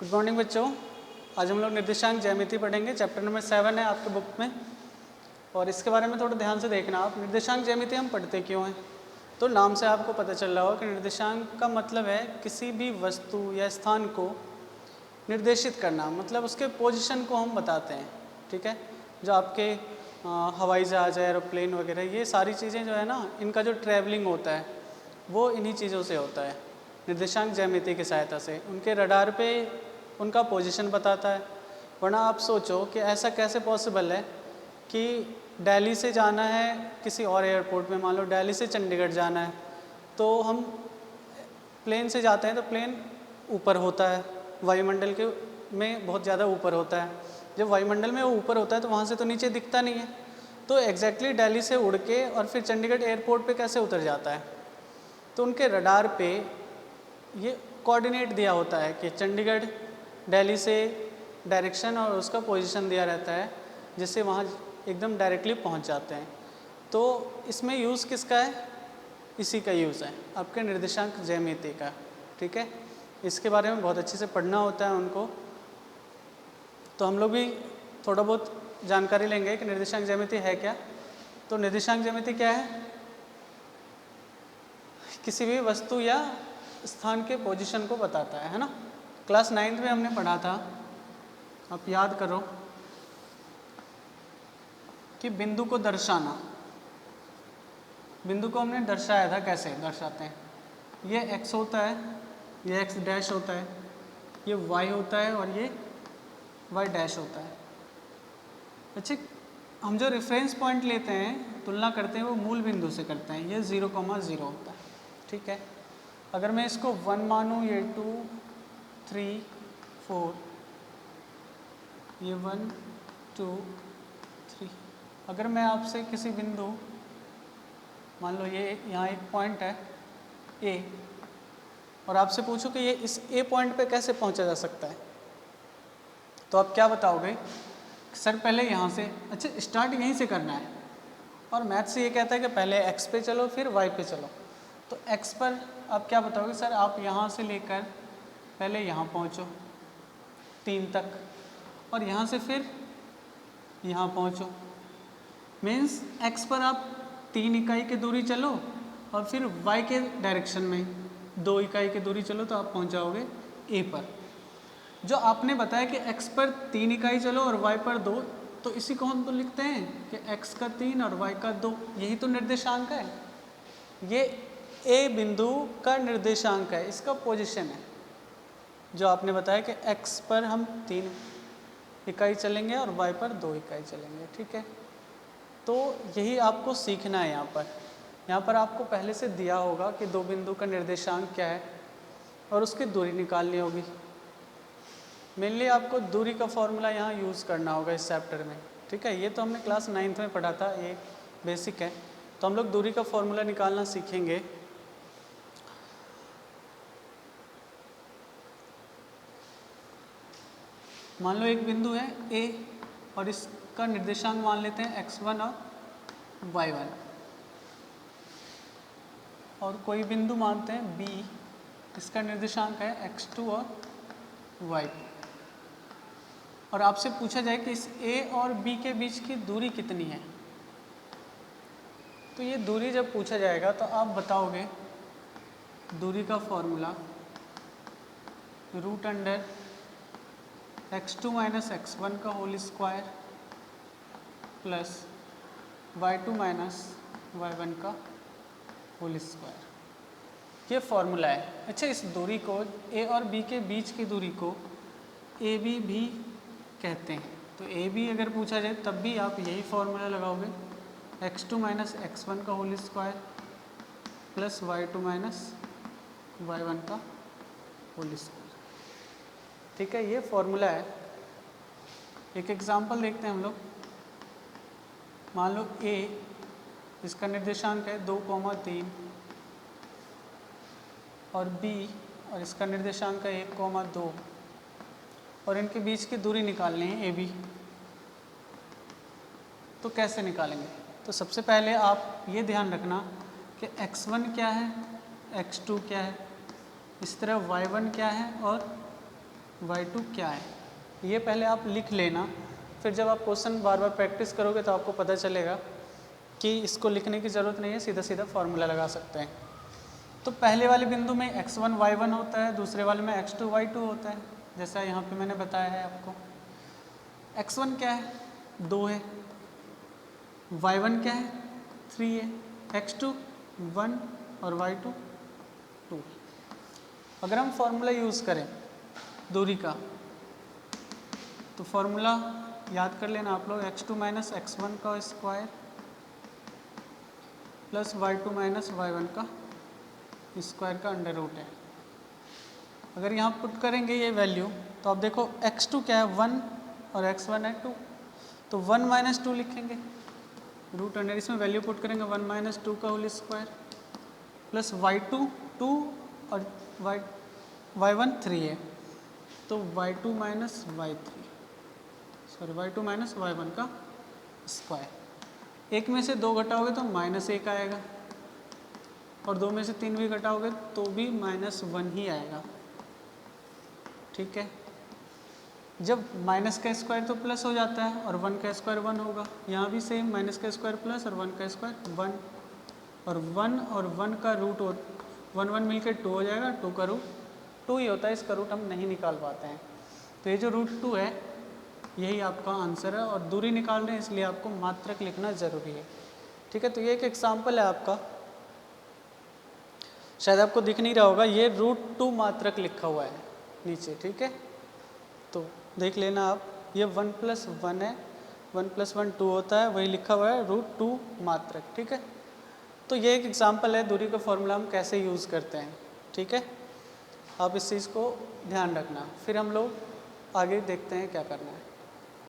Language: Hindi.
गुड मॉर्निंग बच्चों। आज हम लोग निर्देशांक ज्यामिति पढ़ेंगे। चैप्टर नंबर 7 है आपके बुक में, और इसके बारे में थोड़ा ध्यान से देखना आप। निर्देशांक ज्यामिति हम पढ़ते क्यों हैं? तो नाम से आपको पता चल रहा होगा कि निर्देशांक का मतलब है किसी भी वस्तु या स्थान को निर्देशित करना, मतलब उसके पोजीशन को हम बताते हैं। ठीक है, जो आपके हवाई जहाज है, एरोप्लेन वगैरह, ये सारी चीज़ें जो है ना, इनका जो ट्रैवलिंग होता है वो इन्हीं चीज़ों से होता है, निर्देशांक ज्यामिति की सहायता से। उनके रडार पे उनका पोजीशन बताता है। वरना आप सोचो कि ऐसा कैसे पॉसिबल है कि दिल्ली से जाना है किसी और एयरपोर्ट में, मान लो दिल्ली से चंडीगढ़ जाना है, तो हम प्लेन से जाते हैं तो प्लेन ऊपर होता है, वायुमंडल के में बहुत ज़्यादा ऊपर होता है। जब वायुमंडल में वो ऊपर होता है तो वहाँ से तो नीचे दिखता नहीं है। तो एग्जैक्टली दिल्ली से उड़ के और फिर चंडीगढ़ एयरपोर्ट पे कैसे उतर जाता है? तो उनके रडार पे ये कोऑर्डिनेट दिया होता है कि चंडीगढ़ दिल्ली से डायरेक्शन और उसका पोजीशन दिया रहता है, जिससे वहाँ एकदम डायरेक्टली पहुँच जाते हैं। तो इसमें यूज़ किसका है? इसी का यूज़ है, आपके निर्देशांक ज्यामिति का। ठीक है, इसके बारे में बहुत अच्छे से पढ़ना होता है उनको। तो हम लोग भी थोड़ा बहुत जानकारी लेंगे कि निर्देशांक ज्यामिति है क्या। तो निर्देशांक ज्यामिति क्या है? किसी भी वस्तु या स्थान के पोजीशन को बताता है ना। क्लास 9th में हमने पढ़ा था, आप याद करो, कि बिंदु को दर्शाना। बिंदु को हमने दर्शाया था, कैसे दर्शाते हैं? ये x होता है, ये x डैश होता है, ये y होता है और ये y डैश होता है। अच्छा, हम जो रेफरेंस पॉइंट लेते हैं, तुलना करते हैं, वो मूल बिंदु से करते हैं। ये 0,0 होता है। ठीक है, अगर मैं इसको 1 मानूँ, ये 2, 3, 4, ये 1, 2, 3। अगर मैं आपसे किसी बिंदु, मान लो ये यहाँ एक पॉइंट है A, और आपसे पूछूं कि ये इस A पॉइंट पे कैसे पहुँचा जा सकता है, तो आप क्या बताओगे? सर पहले यहाँ से, अच्छा स्टार्ट यहीं से करना है। और मैथ्स ये कहता है कि पहले x पे चलो फिर y पे चलो। तो x पर आप क्या बताओगे? सर आप यहाँ से लेकर पहले यहाँ पहुँचो 3 तक, और यहाँ से फिर यहाँ पहुँचो। मीन्स x पर आप 3 इकाई की दूरी चलो और फिर y के डायरेक्शन में 2 इकाई की दूरी चलो तो आप पहुँच जाओगे A पर। जो आपने बताया कि x पर 3 इकाई चलो और y पर 2, तो इसी को हम तो लिखते हैं कि x का 3 और y का 2, यही तो निर्देशांक है। ये A बिंदु का निर्देशांक है, इसका पोजीशन है। जो आपने बताया कि x पर हम 3 इकाई चलेंगे और y पर 2 इकाई चलेंगे। ठीक है, तो यही आपको सीखना है। यहाँ पर आपको पहले से दिया होगा कि दो बिंदु का निर्देशांक क्या है और उसकी दूरी निकालनी होगी। मेनली आपको दूरी का फॉर्मूला यहाँ यूज़ करना होगा इस चैप्टर में। ठीक है, ये तो हमने क्लास 9th में पढ़ा था, ये बेसिक है। तो हम लोग दूरी का फॉर्मूला निकालना सीखेंगे। मान लो एक बिंदु है A और इसका निर्देशांक मान लेते हैं x1 और y1, और कोई बिंदु मानते हैं B, इसका निर्देशांक है x2 और y2। और आपसे पूछा जाए कि इस A और B के बीच की दूरी कितनी है, तो ये दूरी जब पूछा जाएगा तो आप बताओगे दूरी का formula √under x2 minus x1 का whole square plus y2 minus y1 का होल स्क्वायर, ये फॉर्मूला है। अच्छा, इस दूरी को A और B के बीच की दूरी को AB भी कहते हैं। तो AB अगर पूछा जाए तब भी आप यही फॉर्मूला लगाओगे, x2 माइनस x1 का whole square plus y2 minus y1 का होल स्क्वायर। ठीक है, ये फॉर्मूला है। एक एग्जांपल देखते हैं हम लोग। मान लो A, इसका निर्देशांक है 2,3, और B और इसका निर्देशांक है 1,2, और इनके बीच की दूरी निकालनी है AB। तो कैसे निकालेंगे? तो सबसे पहले आप ये ध्यान रखना कि x1 क्या है, x2 क्या है, इस तरह y1 क्या है और y2 क्या है, ये पहले आप लिख लेना, फिर जब आप क्वेश्चन बार बार प्रैक्टिस करोगे तो आपको पता चलेगा कि इसको लिखने की ज़रूरत नहीं है, सीधा सीधा फार्मूला लगा सकते हैं। तो पहले वाले बिंदु में x1 y1 होता है, दूसरे वाले में x2 y2 होता है, जैसा यहाँ पे मैंने बताया है आपको। x1 क्या है, 2 है, y1 क्या है, 3 है, x2 1 और y2 2। अगर हम फॉर्मूला यूज़ करें दूरी का, तो फॉर्मूला याद कर लेना आप लोग, x2 माइनस x1 का square plus y2 minus y1 का स्क्वायर का अंडर रूट है। अगर यहाँ पुट करेंगे ये वैल्यू, तो आप देखो x2 क्या है, 1 और x1 है 2, तो 1 माइनस 2 लिखेंगे, रूट अंडर इसमें वैल्यू पुट करेंगे 1 माइनस 2 का होल स्क्वायर प्लस y2 2 और y1 3 है, तो y2 minus y2 minus y1 का स्क्वायर। एक में से 2 घटाओगे तो -1 आएगा, और 2 में से 3 भी घटाओगे तो भी -1 ही आएगा। ठीक है, जब माइनस का स्क्वायर तो प्लस हो जाता है और 1 का स्क्वायर 1 होगा, यहाँ भी सेम, माइनस का स्क्वायर प्लस और 1 का स्क्वायर 1, और 1 का रूट 1 1 मिलकर 2 हो जाएगा, 2 का रूट 2 ही होता है, इसका रूट हम नहीं निकाल पाते हैं। तो ये जो रूट 2 है यही आपका आंसर है, और दूरी निकाल रहे हैं इसलिए आपको मात्रक लिखना ज़रूरी है। ठीक है, तो ये एक एग्जाम्पल है आपका, शायद आपको दिख नहीं रहा होगा, ये √2 मात्रक लिखा हुआ है नीचे। ठीक है, तो देख लेना आप, ये 1 + 1 है, 1 + 1 2 होता है, वही लिखा हुआ है √2 मात्रक। ठीक है, तो ये एक एग्जाम्पल है दूरी का फॉर्मूला हम कैसे यूज़ करते हैं। ठीक है, आप इस चीज़ को ध्यान रखना, फिर हम लोग आगे देखते हैं क्या करना है।